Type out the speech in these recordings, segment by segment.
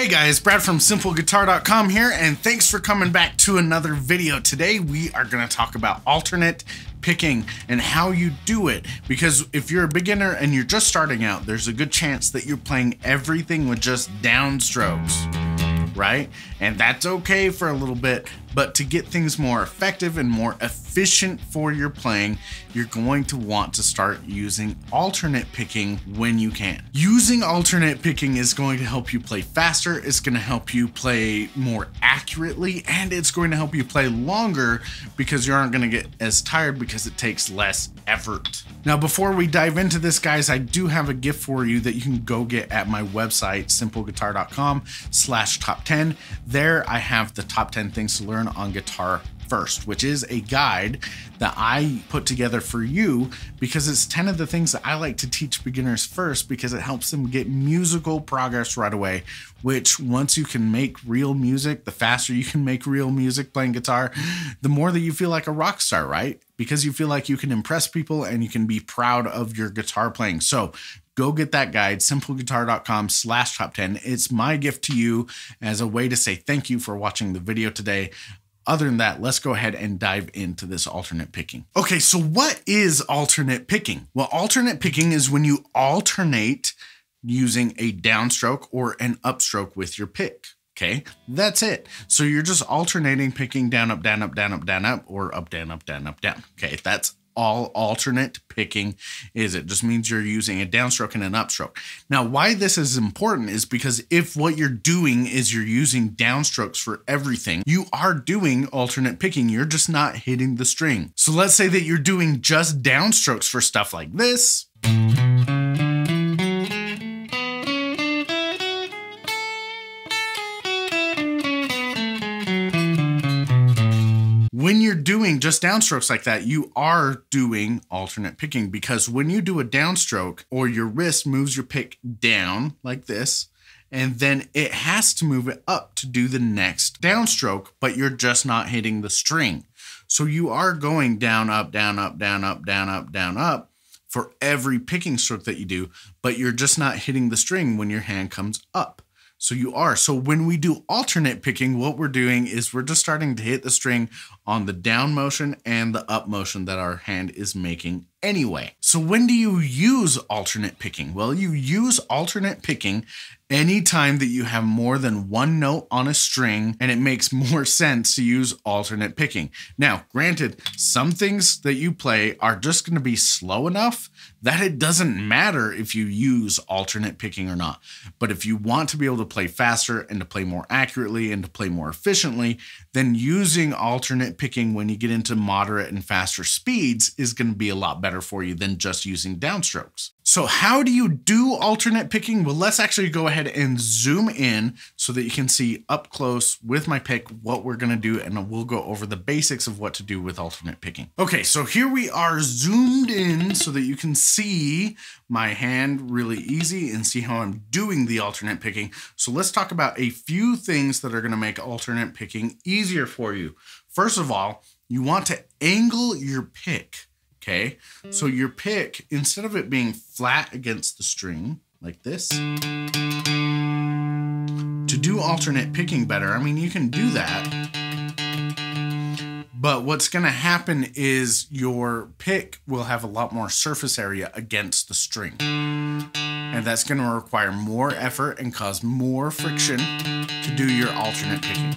Hey guys, Brad from simpleguitar.com here, and thanks for coming back to another video. Today we are going to talk about alternate picking and how you do it, because if you're a beginner and you're just starting out, there's a good chance that you're playing everything with just downstrokes, right? And that's okay for a little bit, but to get things more effective and more efficient for your playing, you're going to want to start using alternate picking when you can. Using alternate picking is going to help you play faster, it's going to help you play more accurately, and it's going to help you play longer because you aren't going to get as tired because it takes less effort. Now, before we dive into this, guys, I do have a gift for you that you can go get at my website, simpleguitar.com/top10. There I have the top 10 things to learn on guitar first, which is a guide that I put together for you because it's 10 of the things that I like to teach beginners first, because it helps them get musical progress right away, which once you can make real music, the faster you can make real music playing guitar, the more that you feel like a rock star, right? Because you feel like you can impress people and you can be proud of your guitar playing. So go get that guide, simpleguitar.com/top10. It's my gift to you as a way to say thank you for watching the video today. Other than that, let's go ahead and dive into this alternate picking. Okay, so what is alternate picking? Well, alternate picking is when you alternate using a downstroke or an upstroke with your pick. Okay, that's it. So you're just alternating picking down, up, down, up, down, up, down, up, or up, down, up, down, up, down. Okay, that's all alternate picking is. It just means you're using a downstroke and an upstroke. Now, why this is important is because if what you're doing is you're using downstrokes for everything, you are doing alternate picking. You're just not hitting the string. So let's say that you're doing just downstrokes for stuff like this. When you're doing just downstrokes like that, you are doing alternate picking, because when you do a downstroke, or your wrist moves your pick down like this, and then it has to move it up to do the next downstroke, but you're just not hitting the string. So you are going down, up, down, up, down, up, down, up, down, up for every picking stroke that you do, but you're just not hitting the string when your hand comes up. So you are. So when we do alternate picking, what we're doing is we're just starting to hit the string on the down motion and the up motion that our hand is making anyway. So when do you use alternate picking? Well, you use alternate picking anytime that you have more than one note on a string and it makes more sense to use alternate picking. Now, granted, some things that you play are just going to be slow enough that it doesn't matter if you use alternate picking or not. But if you want to be able to play faster and to play more accurately and to play more efficiently, then using alternate picking when you get into moderate and faster speeds is going to be a lot better for you than just using downstrokes. So how do you do alternate picking? Well, let's actually go ahead and zoom in so that you can see up close with my pick what we're going to do, and we'll go over the basics of what to do with alternate picking. Okay, so here we are zoomed in so that you can see my hand really easy and see how I'm doing the alternate picking. So let's talk about a few things that are going to make alternate picking easier for you. First of all, you want to angle your pick. Okay, so your pick, instead of it being flat against the string like this, to do alternate picking better, I mean, you can do that, but what's going to happen is your pick will have a lot more surface area against the string, and that's going to require more effort and cause more friction to do your alternate picking.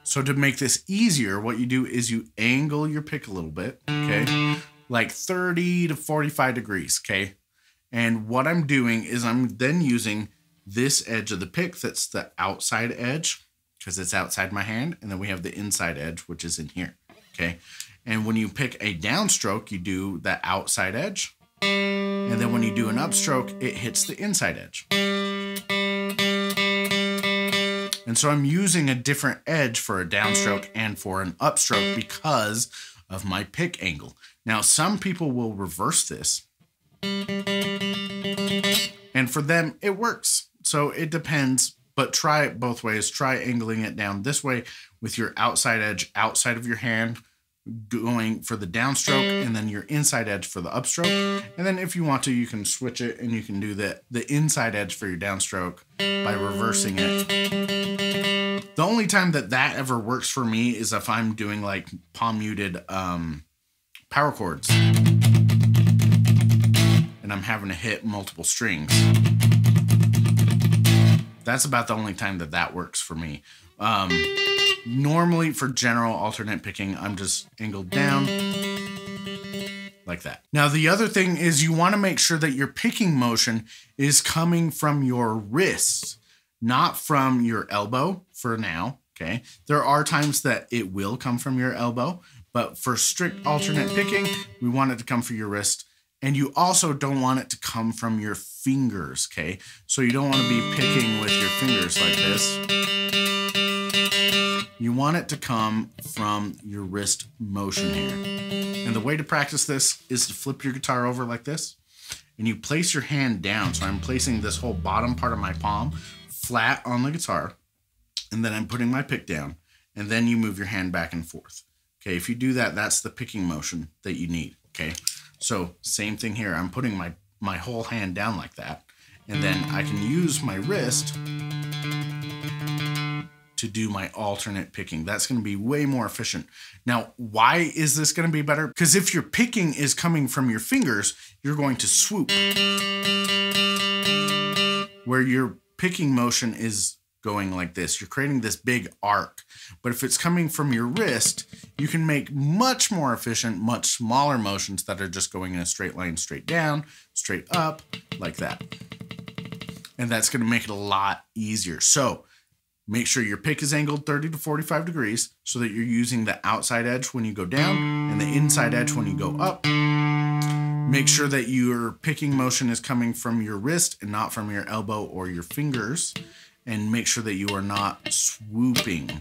So to make this easier, what you do is you angle your pick a little bit, okay? Like 30 to 45 degrees, okay? And what I'm doing is I'm then using this edge of the pick that's the outside edge, because it's outside my hand, and then we have the inside edge, which is in here, okay? And when you pick a downstroke, you do the outside edge, and then when you do an upstroke, it hits the inside edge. And so I'm using a different edge for a downstroke and for an upstroke because of my pick angle. Now, some people will reverse this, and for them, it works. So it depends, but try it both ways. Try angling it down this way with your outside edge outside of your hand, going for the downstroke, and then your inside edge for the upstroke. And then if you want to, you can switch it and you can do the inside edge for your downstroke by reversing it. The only time that ever works for me is if I'm doing like palm muted power chords and I'm having to hit multiple strings. That's about the only time that works for me. Normally for general alternate picking, I'm just angled down like that. Now, the other thing is you want to make sure that your picking motion is coming from your wrist, not from your elbow for now, okay? There are times that it will come from your elbow, but for strict alternate picking, we want it to come from your wrist. And you also don't want it to come from your fingers, okay? So you don't want to be picking with your fingers like this. You want it to come from your wrist motion here. And the way to practice this is to flip your guitar over like this, and you place your hand down. So I'm placing this whole bottom part of my palm flat on the guitar, and then I'm putting my pick down, and then you move your hand back and forth. Okay, if you do that, that's the picking motion that you need, okay? So same thing here. I'm putting my whole hand down like that, and then I can use my wrist to do my alternate picking. That's going to be way more efficient. Now, why is this going to be better? Because if your picking is coming from your fingers, you're going to swoop, where your picking motion is going like this. You're creating this big arc. But if it's coming from your wrist, you can make much more efficient, much smaller motions that are just going in a straight line, straight down, straight up, like that. And that's going to make it a lot easier. So make sure your pick is angled 30 to 45 degrees so that you're using the outside edge when you go down and the inside edge when you go up. Make sure that your picking motion is coming from your wrist and not from your elbow or your fingers. And make sure that you are not swooping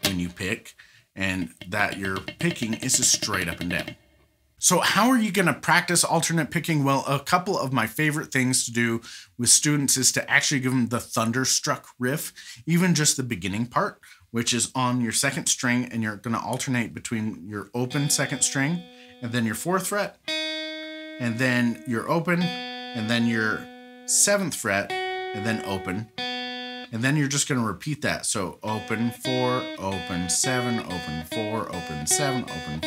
when you pick and that your picking is just straight up and down. So how are you going to practice alternate picking? Well, a couple of my favorite things to do with students is to actually give them the thunderstruck riff, even just the beginning part, which is on your second string, and you're going to alternate between your open second string and then your 4th fret, and then your open, and then your 7th fret, and then open. And then you're just going to repeat that. So open 4, open 7, open 4, open 7, open.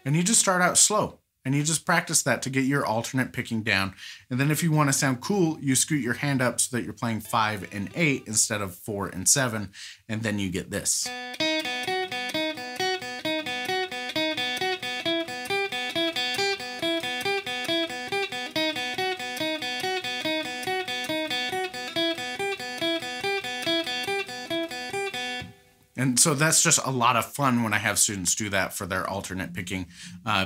And you just start out slow. And you just practice that to get your alternate picking down. And then if you want to sound cool, you scoot your hand up so that you're playing 5 and 8 instead of 4 and 7. And then you get this. And so that's just a lot of fun when I have students do that for their alternate picking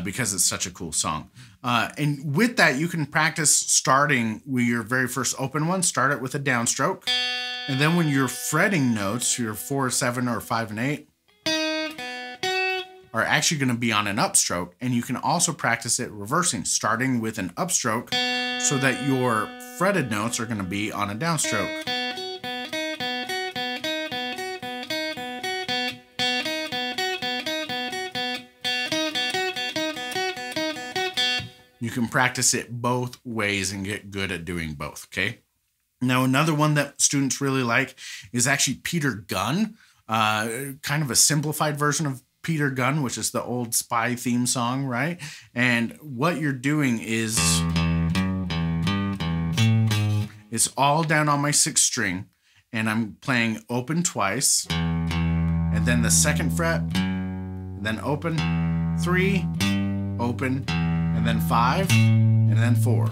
because it's such a cool song. And with that, you can practice starting with your very first open one. Start it with a downstroke. And then when you're fretting notes, your 4, 7, or 5 and 8 are actually going to be on an upstroke. And you can also practice it reversing, starting with an upstroke so that your fretted notes are going to be on a downstroke. You can practice it both ways and get good at doing both, okay? Now, another one that students really like is actually Peter Gunn, kind of a simplified version of Peter Gunn, which is the old spy theme song, right? And what you're doing is it's all down on my 6th string, and I'm playing open twice, and then the 2nd fret, and then open, 3, open, and then 5, and then 4.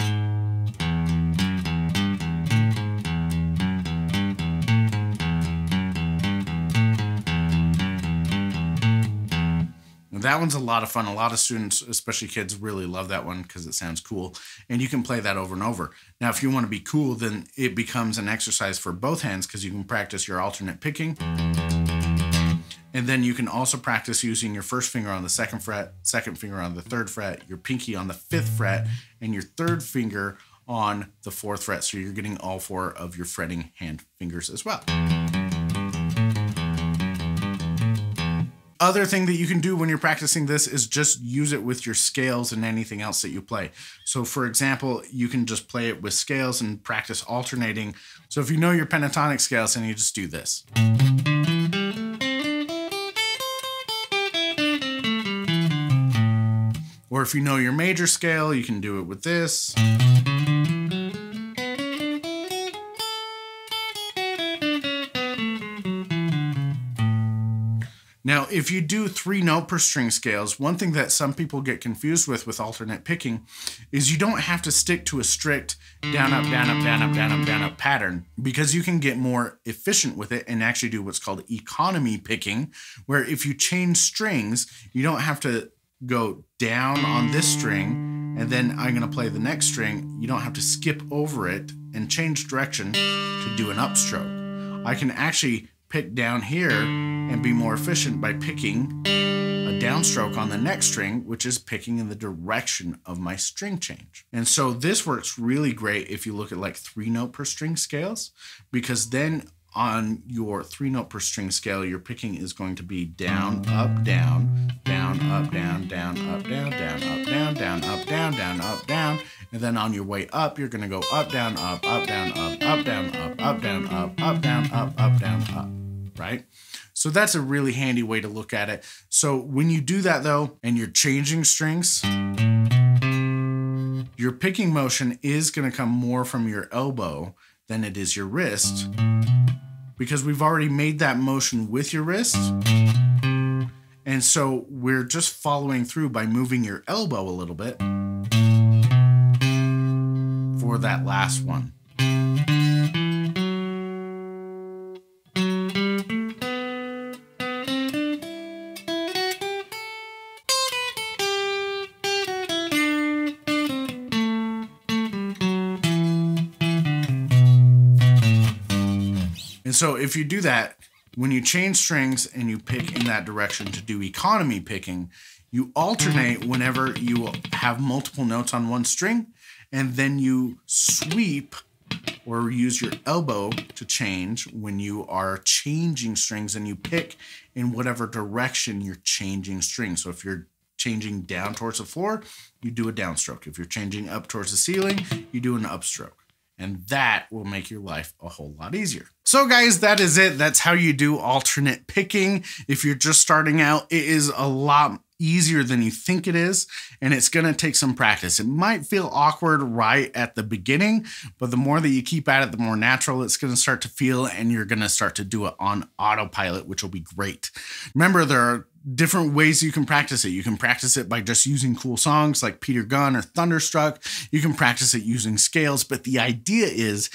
Now that one's a lot of fun. A lot of students, especially kids, really love that one because it sounds cool. And you can play that over and over. Now, if you want to be cool, then it becomes an exercise for both hands because you can practice your alternate picking. And then you can also practice using your 1st finger on the 2nd fret, 2nd finger on the 3rd fret, your pinky on the 5th fret, and your 3rd finger on the 4th fret. So you're getting all 4 of your fretting hand fingers as well. Other thing that you can do when you're practicing this is just use it with your scales and anything else that you play. So for example, you can just play it with scales and practice alternating. So if you know your pentatonic scales, then you just do this. Or if you know your major scale, you can do it with this. Now, if you do 3-note per string scales, one thing that some people get confused with alternate picking is you don't have to stick to a strict down, up, down, up, down, up, down, up, down, up pattern, because you can get more efficient with it and actually do what's called economy picking, where if you change strings, you don't have to go down on this string and then I'm going to play the next string. You don't have to skip over it and change direction to do an upstroke. I can actually pick down here and be more efficient by picking a downstroke on the next string, which is picking in the direction of my string change. And so this works really great if you look at like 3-note per string scales, because then on your 3-note per string scale, your picking is going to be down, up, down, down, up, down, down, up, down, down, up, down, down, up, down, down, up, down. And then on your way up, you're going to go up, down, up, down, up, down, up, down, up, down, up, down, up, right? So that's a really handy way to look at it. So when you do that though, and you're changing strings, your picking motion is going to come more from your elbow than it is your wrist, because we've already made that motion with your wrist. And so we're just following through by moving your elbow a little bit for that last one. And so if you do that, when you change strings and you pick in that direction to do economy picking, you alternate whenever you have multiple notes on one string, and then you sweep or use your elbow to change when you are changing strings, and you pick in whatever direction you're changing strings. So if you're changing down towards the floor, you do a downstroke. If you're changing up towards the ceiling, you do an upstroke. And that will make your life a whole lot easier. So guys, that is it. That's how you do alternate picking. If you're just starting out, it is a lot easier than you think it is, and it's going to take some practice. It might feel awkward right at the beginning, but the more that you keep at it, the more natural it's going to start to feel, and you're going to start to do it on autopilot, which will be great. Remember, there are different ways you can practice it. You can practice it by just using cool songs like Peter Gunn or Thunderstruck. You can practice it using scales, but the idea is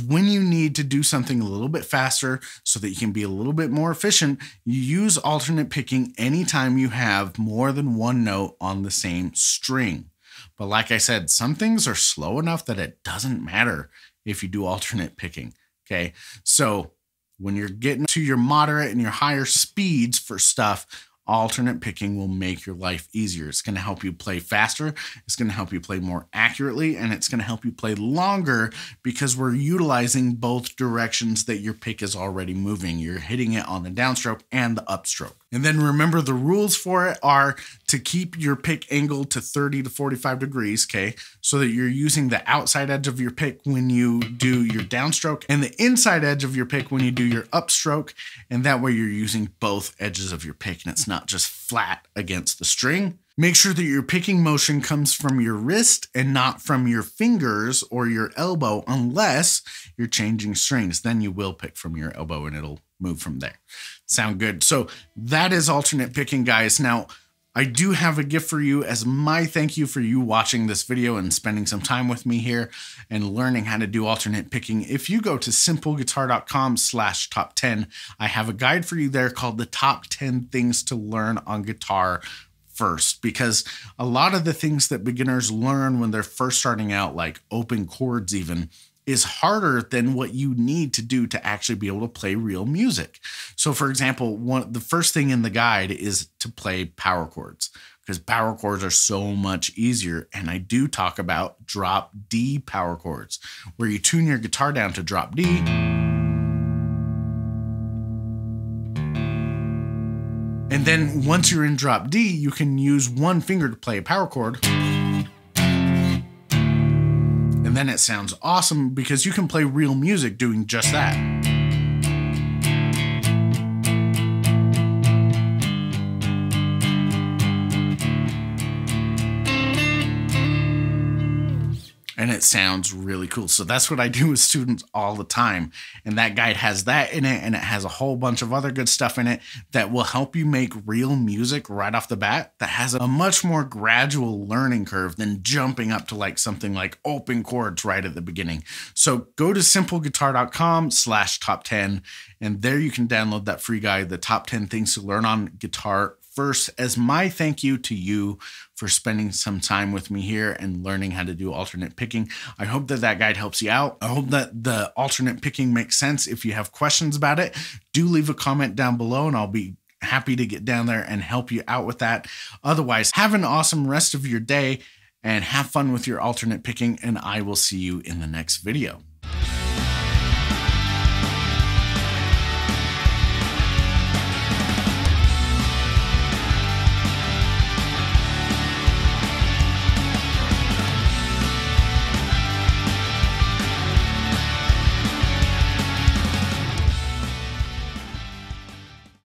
when you need to do something a little bit faster so that you can be a little bit more efficient, you use alternate picking anytime you have more than one note on the same string. But like I said, some things are slow enough that it doesn't matter if you do alternate picking, okay? So when you're getting to your moderate and your higher speeds for stuff, alternate picking will make your life easier. It's going to help you play faster. It's going to help you play more accurately, and it's going to help you play longer because we're utilizing both directions that your pick is already moving. You're hitting it on the downstroke and the upstroke. And then remember, the rules for it are to keep your pick angled to 30 to 45 degrees, okay? So that you're using the outside edge of your pick when you do your downstroke and the inside edge of your pick when you do your upstroke. And that way you're using both edges of your pick and it's not just flat against the string. Make sure that your picking motion comes from your wrist and not from your fingers or your elbow unless you're changing strings. Then you will pick from your elbow and it'll move from there. Sound good? So that is alternate picking, guys. Now, I do have a gift for you as my thank you for you watching this video and spending some time with me here and learning how to do alternate picking. If you go to simpleguitar.com/top10, I have a guide for you there called the top 10 things to learn on guitar first, because a lot of the things that beginners learn when they're first starting out, like open chords even, is harder than what you need to do to actually be able to play real music. So for example, the first thing in the guide is to play power chords. because power chords are so much easier. And I do talk about drop D power chords, where you tune your guitar down to drop D. And then once you're in drop D, you can use one finger to play a power chord. And then it sounds awesome because you can play real music doing just that. And it sounds really cool. So that's what I do with students all the time. And that guide has that in it, and it has a whole bunch of other good stuff in it that will help you make real music right off the bat that has a much more gradual learning curve than jumping up to like something like open chords right at the beginning. So go to simpleguitar.com/top10, and there you can download that free guide, the top 10 things to learn on guitar first, as my thank you to you for spending some time with me here and learning how to do alternate picking. I hope that that guide helps you out. I hope that the alternate picking makes sense. If you have questions about it, do leave a comment down below and I'll be happy to get down there and help you out with that. Otherwise, have an awesome rest of your day and have fun with your alternate picking, and I will see you in the next video.